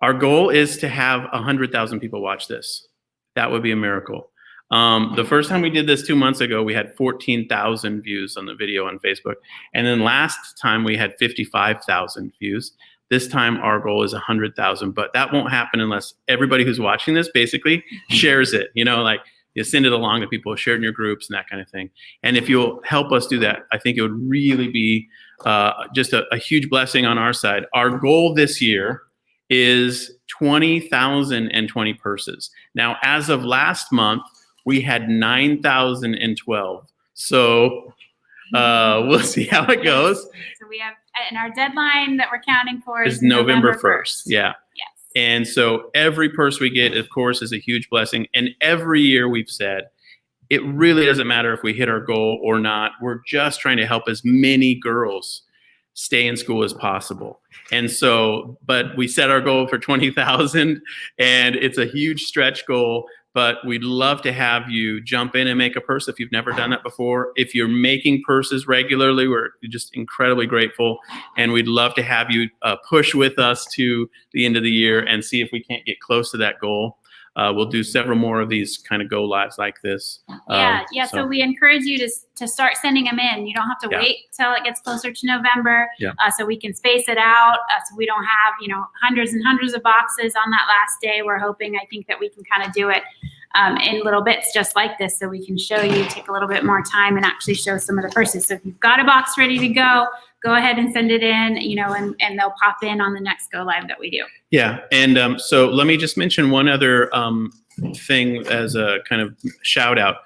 Our goal is to have 100,000 people watch this. That would be a miracle. The first time we did this 2 months ago, we had 14,000 views on the video on Facebook. And then last time we had 55,000 views. This time our goal is 100,000, but that won't happen unless everybody who's watching this basically shares it. You send it along to people, share it in your groups and that kind of thing. And if you'll help us do that, I think it would really be just a huge blessing on our side. Our goal this year is 20,020 purses. Now, as of last month, we had 9,012. So we'll see how it goes. So we have, and our deadline that we're counting for is November 1st. Yeah. Yes. And so every purse we get, of course, is a huge blessing. And every year we've said, it really doesn't matter if we hit our goal or not. We're just trying to help as many girls stay in school as possible. And so, but we set our goal for 20,000, and it's a huge stretch goal, but we'd love to have you jump in and make a purse if you've never done that before. If you're making purses regularly, we're just incredibly grateful, and we'd love to have you push with us to the end of the year and see if we can't get close to that goal. We'll do several more of these kind of go lives like this. So we encourage you to start sending them in. You don't have to wait till it gets closer to November, so we can space it out, so we don't have hundreds and hundreds of boxes on that last day. We're hoping, I think, that we can kind of do it in little bits just like this, so we can show you, take a little bit more time and actually show some of the purses. So if you've got a box ready to go ahead and send it in, and they'll pop in on the next go live that we do. Yeah, and so let me just mention one other thing as a kind of shout out.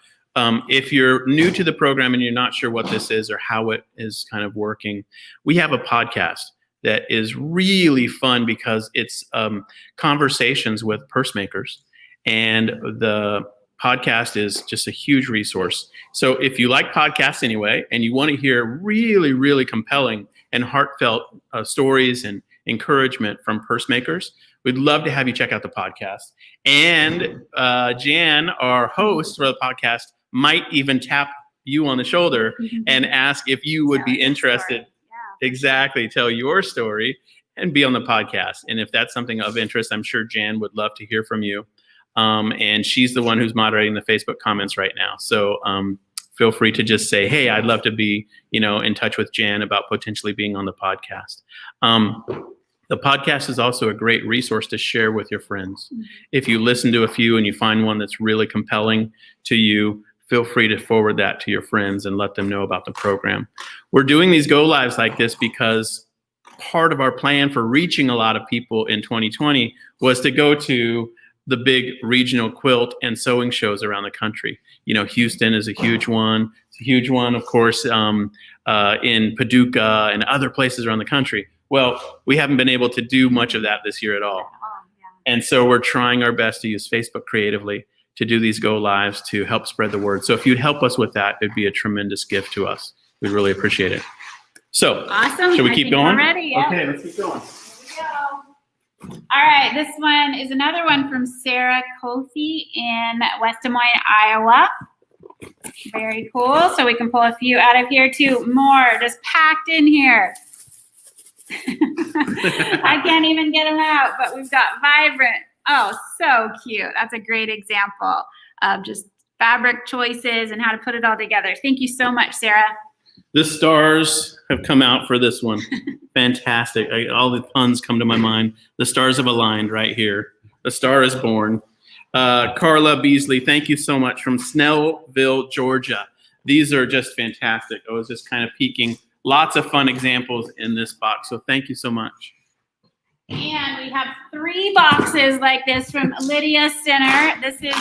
If you're new to the program and you're not sure what this is or how it is kind of working, we have a podcast that is really fun because it's conversations with purse makers, and the podcast is just a huge resource. So if you like podcasts anyway, and you want to hear really, really compelling and heartfelt stories and encouragement from purse makers, we'd love to have you check out the podcast. And Jan, our host for the podcast, might even tap you on the shoulder and ask if you would be interested. Exactly. Tell your story and be on the podcast. And if that's something of interest, I'm sure Jan would love to hear from you. And she's the one who's moderating the Facebook comments right now. So feel free to just say, hey, I'd love to be, in touch with Jan about potentially being on the podcast. The podcast is also a great resource to share with your friends. If you listen to a few and you find one that's really compelling to you, feel free to forward that to your friends and let them know about the program. We're doing these go lives like this because part of our plan for reaching a lot of people in 2020 was to go to the big regional quilt and sewing shows around the country. Houston is a huge one. It's a huge one, of course, in Paducah and other places around the country. Well, we haven't been able to do much of that this year at all. And so we're trying our best to use Facebook creatively to do these go lives to help spread the word. So if you'd help us with that, it'd be a tremendous gift to us. We'd really appreciate it. So, awesome. Should we keep going? We're ready, yeah. Okay, let's keep going. Here we go. All right, this one is another one from Sarah Kothi in West Des Moines, Iowa. Very cool. So we can pull a few out of here too. More just packed in here. I can't even get them out, but we've got vibrant. Oh, so cute. That's a great example of just fabric choices and how to put it all together. Thank you so much, Sarah. The stars have come out for this one. Fantastic. All the puns come to my mind. The stars have aligned right here. The star is born. Carla Beasley, thank you so much, from Snellville, Georgia. These are just fantastic. I was just kind of peeking. Lots of fun examples in this box. So thank you so much. And we have 3 boxes like this from Lydia Sinner. This is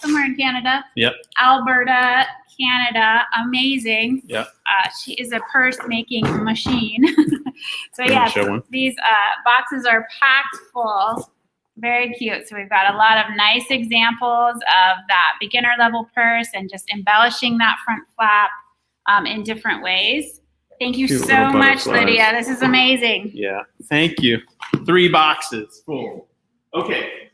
somewhere in Canada. Yep. Alberta, Canada. Amazing. Yep. She is a purse making machine. So yes, these boxes are packed full. Very cute. So we've got a lot of nice examples of that beginner level purse and just embellishing that front flap in different ways. Thank you so much, Lydia. This is amazing. Yeah, thank you. 3 boxes full. Okay,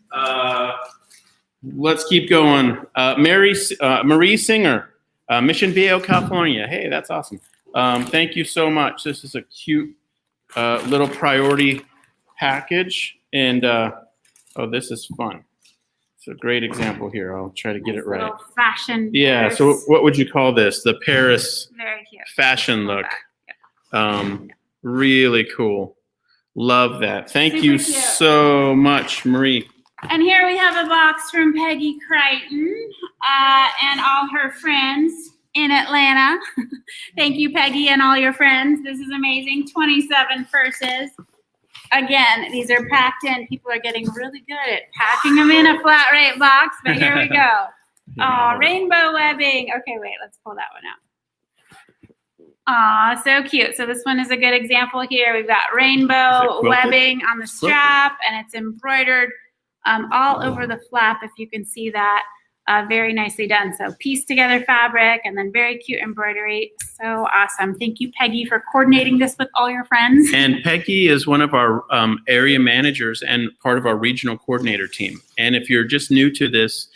let's keep going. Marie Singer, Mission Viejo, California. Hey, that's awesome. Thank you so much. This is a cute little priority package. And, oh, this is fun. It's a great example here. I'll try to get it right. Fashion. Yeah, purse. so what would you call this? The Paris Very cute. fashion look. Really cool. Love that. Thank you so much, Marie. And here we have a box from Peggy Crichton and all her friends in Atlanta. Thank you, Peggy, and all your friends. This is amazing. 27 purses. Again, these are packed in. People are getting really good at packing them in a flat rate box, but here we go. Oh, rainbow webbing. Okay, wait, let's pull that one out. Aw, so cute. So this one is a good example here. We've got rainbow webbing on the strap, and it's embroidered all over the flap, if you can see that. Very nicely done. So pieced together fabric and then very cute embroidery. So awesome. Thank you, Peggy, for coordinating this with all your friends. And Peggy is one of our area managers and part of our regional coordinator team. And if you're just new to this,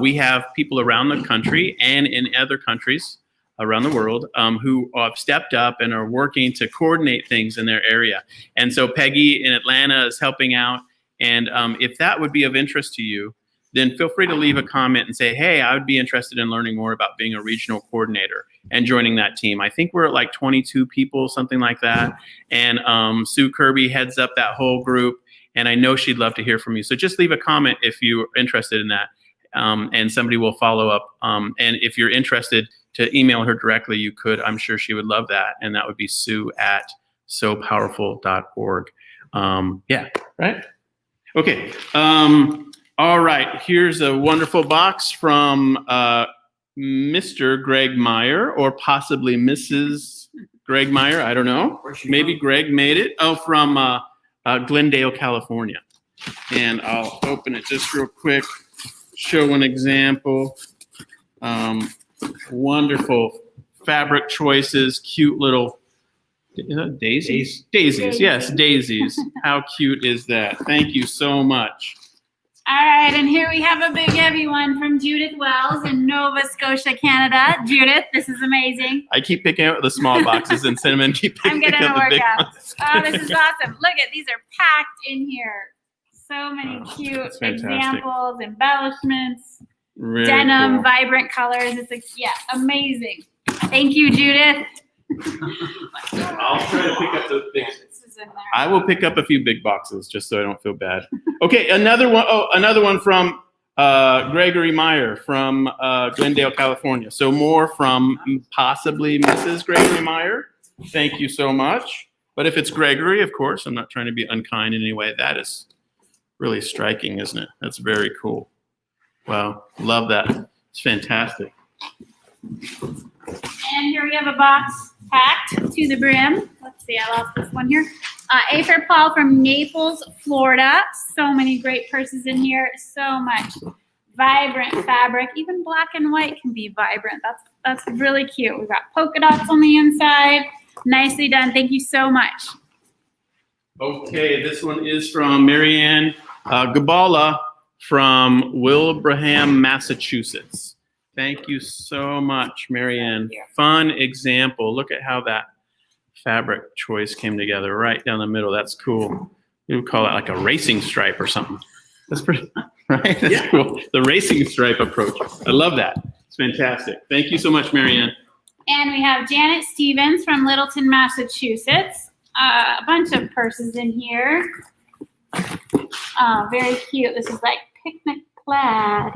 we have people around the country and in other countries around the world who have stepped up and are working to coordinate things in their area. And so Peggy in Atlanta is helping out. And if that would be of interest to you, then feel free to leave a comment and say, hey, I would be interested in learning more about being a regional coordinator and joining that team. I think we're at like 22 people, something like that. And Sue Kirby heads up that whole group. And I know she'd love to hear from you. So just leave a comment if you're interested in that. And somebody will follow up. And if you're interested to email her directly, you could. I'm sure she would love that. And that would be sue@sopowerful.org. Yeah, right? Okay. All right. Here's a wonderful box from Mr. Greg Meyer, or possibly Mrs. Greg Meyer. I don't know. Maybe Greg made it. Oh, from Glendale, California. And I'll open it just real quick, show an example. Wonderful fabric choices, cute little daisies? Daisies, yes, daisies. How cute is that? Thank you so much. All right, and here we have a big heavy one from Judith Wells in Nova Scotia, Canada. Judith, this is amazing. I keep picking out the small boxes and Cinnamon keep I'm picking getting up a the big workout. ones. Oh, this is awesome. Look at these are packed in here. So many cute That's fantastic. examples, embellishments, Really denim, cool. vibrant colors. It's like, yeah, amazing. Thank you, Judith. I'll try to pick up the big. This is in there. I will pick up a few big boxes just so I don't feel bad. Okay, another one. Oh, another one from Gregory Meyer from Glendale, California. So more from possibly Mrs. Gregory Meyer. Thank you so much. But if it's Gregory, of course, I'm not trying to be unkind in any way. That is really striking, isn't it? That's very cool. Wow, love that. It's fantastic. And here we have a box packed to the brim. Let's see, I lost this one here. A for Paul from Naples, Florida. So many great purses in here. So much vibrant fabric. Even black and white can be vibrant. That's really cute. We've got polka dots on the inside. Nicely done. Thank you so much. Okay, this one is from Marianne Gabala from Wilbraham, Massachusetts. Thank you so much, Marianne. Fun example. Look at how that fabric choice came together right down the middle. That's cool. We would call it like a racing stripe or something. That's pretty, right? That's cool. The racing stripe approach. I love that. It's fantastic. Thank you so much, Marianne. And we have Janet Stevens from Littleton, Massachusetts. A bunch of purses in here. Very cute. This is like picnic plaid.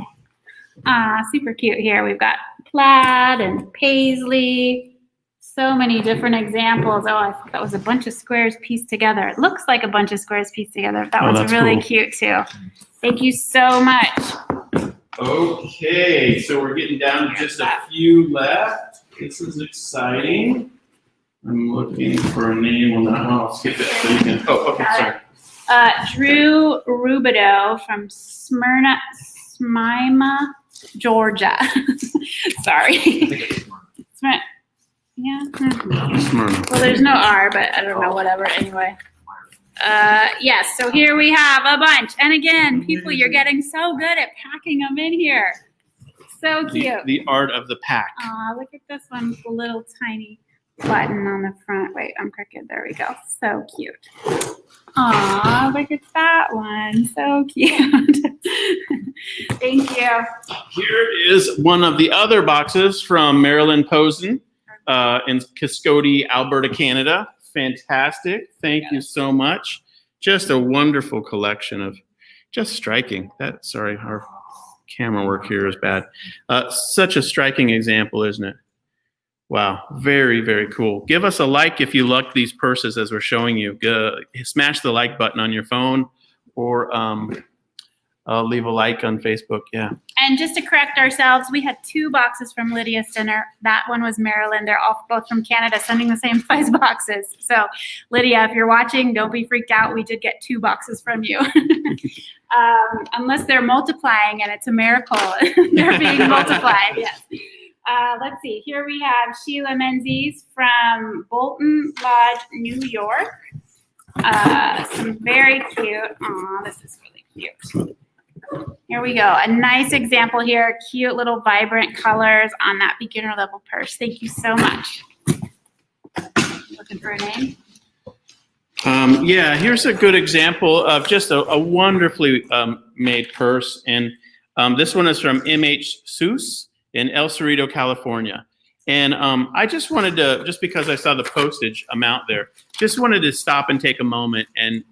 Super cute here. We've got plaid and paisley. So many different examples. Oh, I thought that was a bunch of squares pieced together. It looks like a bunch of squares pieced together. That one's really cool. cute too. Thank you so much. Okay, so we're getting down to just a few left. This is exciting. I'm looking for a name on that. I'll skip it so you can. Oh, okay, sorry. Drew Rubidoux from Smyrna, Georgia. Sorry. Smyrna. Yeah. Smyrna. Well, there's no R, but I don't know, whatever. Anyway. Yes, so here we have a bunch. And again, people, you're getting so good at packing them in here. So cute. The art of the pack. Aw, look at this one with the little tiny button on the front. Wait, I'm crooked. There we go. So cute. Aw, look at that one. So cute. Thank you. Here is one of the other boxes from Marilyn Posen in Cascody, Alberta, Canada. Fantastic. Thank you so much. Just a wonderful collection of just striking. Sorry, our camera work here is bad. Such a striking example, isn't it? Wow, very, very cool. Give us a like if you like these purses as we're showing you. Smash the like button on your phone or leave a like on Facebook. Yeah. And just to correct ourselves, we had 2 boxes from Lydia Stinner. That one was Maryland. They're all both from Canada, sending the same size boxes. So, Lydia, if you're watching, don't be freaked out. We did get 2 boxes from you. Unless they're multiplying and it's a miracle. They're being multiplied, yes. Let's see. Here we have Sheila Menzies from Bolton Lodge, New York. Some very cute. Aw, this is really cute. Here we go. A nice example here. Cute little vibrant colors on that beginner level purse. Thank you so much. Looking for a name? Yeah, here's a good example of just a wonderfully made purse. And this one is from MH Seuss in El Cerrito, California. And I just wanted to, just because I saw the postage amount there, just wanted to stop and take a moment and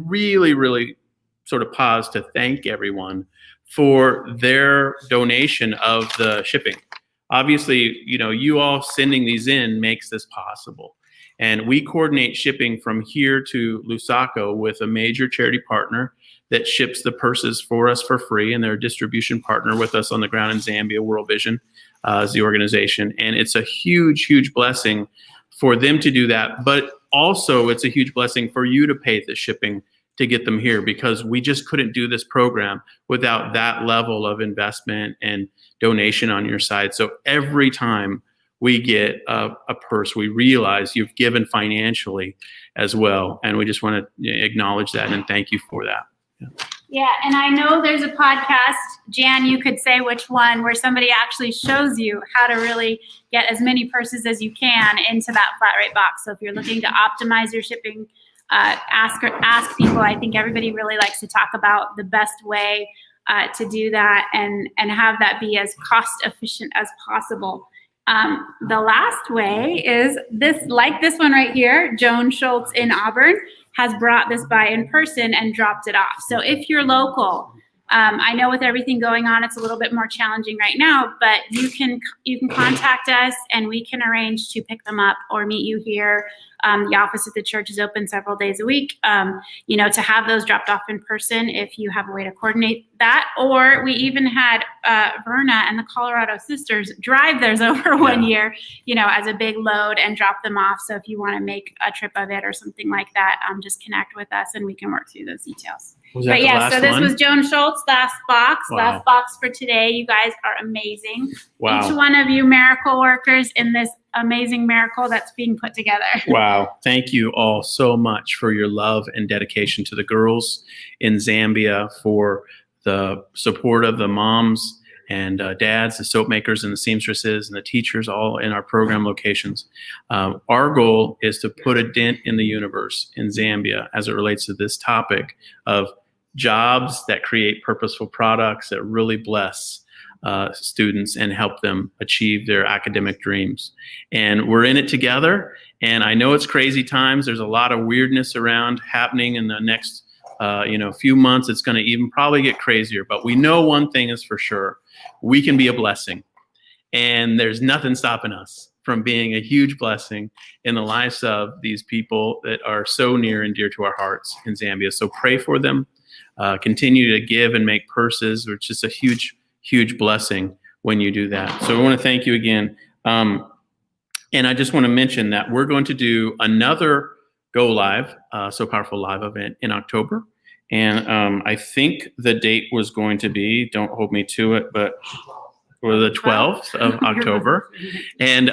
really, really sort of pause to thank everyone for their donation of the shipping. Obviously, you all sending these in makes this possible. And we coordinate shipping from here to Lusaka with a major charity partner that ships the purses for us for free. And they're a distribution partner with us on the ground in Zambia. World Vision is the organization. And it's a huge, huge blessing for them to do that. But also, it's a huge blessing for you to pay the shipping to get them here, because we just couldn't do this program without that level of investment and donation on your side. So every time we get a purse, we realize you've given financially as well. And we just want to acknowledge that and thank you for that. Yeah, and I know there's a podcast, Jan, you could say which one, where somebody actually shows you how to really get as many purses as you can into that flat rate box. So if you're looking to optimize your shipping, ask people. I think everybody really likes to talk about the best way to do that and have that be as cost efficient as possible. The last way is this one right here. Joan Schultz in Auburn has brought this by in person and dropped it off. So if you're local, I know with everything going on, it's a little bit more challenging right now, but you can contact us and we can arrange to pick them up or meet you here. The office at the church is open several days a week, to have those dropped off in person if you have a way to coordinate that. Or we even had Verna and the Colorado sisters drive theirs over one year, as a big load and drop them off. So if you want to make a trip of it or something like that, just connect with us and we can work through those details. But yeah, so this was Joan Schultz, last box for today. You guys are amazing. Wow. Each one of you miracle workers in this amazing miracle that's being put together. Wow. Thank you all so much for your love and dedication to the girls in Zambia, for the support of the moms and dads, the soap makers and the seamstresses and the teachers all in our program locations. Our goal is to put a dent in the universe in Zambia as it relates to this topic of jobs that create purposeful products that really bless students and help them achieve their academic dreams. And we're in it together. And I know it's crazy times. There's a lot of weirdness around happening in the next few months. It's going to even probably get crazier. But we know one thing is for sure. We can be a blessing. And there's nothing stopping us from being a huge blessing in the lives of these people that are so near and dear to our hearts in Zambia. So pray for them. Continue to give and make purses, which is a huge, huge blessing when you do that. So I want to thank you again. And I just want to mention that we're going to do another Go Live, So Powerful Live event in October. And I think the date was going to be, don't hold me to it, but for the 12th of October. And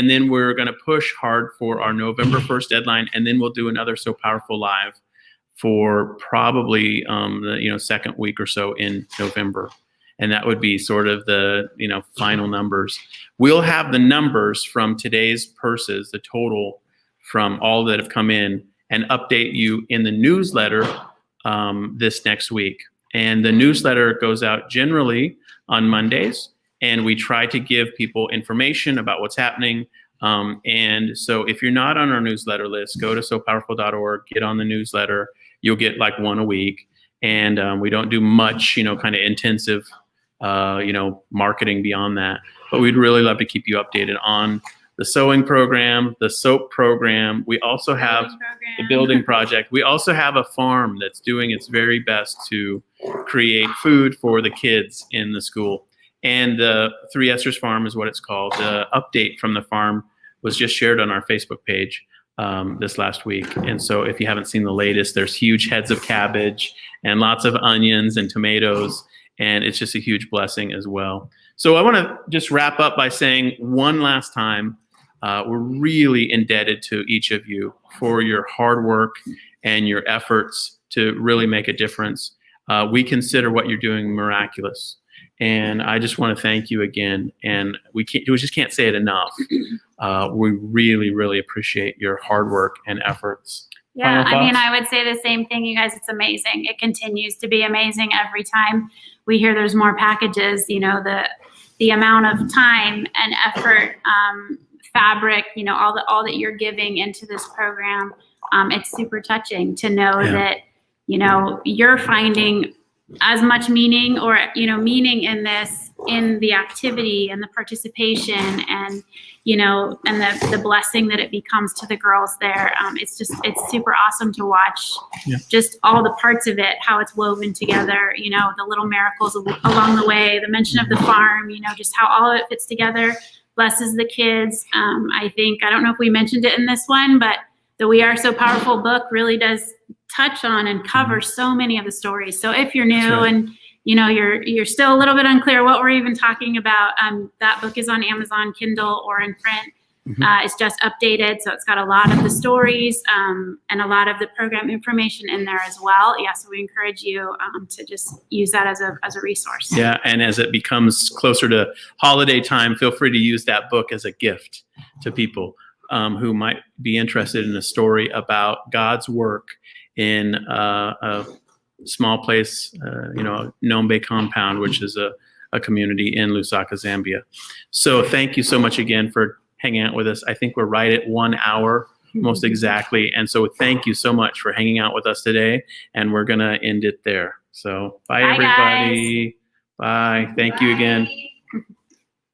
then we're going to push hard for our November 1st deadline. And then we'll do another So Powerful Live for probably the second week or so in November. And that would be sort of the final numbers. We'll have the numbers from today's purses, the total from all that have come in, and update you in the newsletter this next week. And the newsletter goes out generally on Mondays, and we try to give people information about what's happening. And so if you're not on our newsletter list, go to sopowerful.org, get on the newsletter. You'll get like one a week. And we don't do much, kind of intensive, marketing beyond that. But we'd really love to keep you updated on the sewing program, the soap program. We also have the building project. We also have a farm that's doing its very best to create food for the kids in the school. And the Three Esters Farm is what it's called. The update from the farm was just shared on our Facebook page this last week. And so if you haven't seen the latest, there's huge heads of cabbage and lots of onions and tomatoes. And it's just a huge blessing as well. So I want to just wrap up by saying one last time, we're really indebted to each of you for your hard work and your efforts to really make a difference. We consider what you're doing miraculous. And I just want to thank you again. And we just can't say it enough. We really, really appreciate your hard work and efforts. Yeah, Final I mean, thoughts? I would say the same thing, you guys. It's amazing. It continues to be amazing every time we hear there's more packages. You know, the amount of time and effort, fabric, you know, all that you're giving into this program. It's super touching to know that, you know, you're finding as much meaning or, you know, meaning in this, in the activity and the participation and, you know, and the blessing that it becomes to the girls there. It's super awesome to watch just all the parts of it, how it's woven together, you know, the little miracles along the way, the mention of the farm, you know, just how all of it fits together, blesses the kids. I don't know if we mentioned it in this one, but the We Are So Powerful book really does touch on and cover so many of the stories. So if you're new and you know you're still a little bit unclear what we're even talking about, that book is on Amazon Kindle or in print. It's just updated, so it's got a lot of the stories and a lot of the program information in there as well. Yeah, so we encourage you to just use that as a resource. Yeah, and as it becomes closer to holiday time, feel free to use that book as a gift to people who might be interested in a story about God's work in a small place, you know, Nombe Compound, which is a community in Lusaka, Zambia. So thank you so much again for hanging out with us. I think we're right at 1 hour, most exactly. And so thank you so much for hanging out with us today. And we're going to end it there. So bye, Bye, everybody. guys. Bye. Thank you again.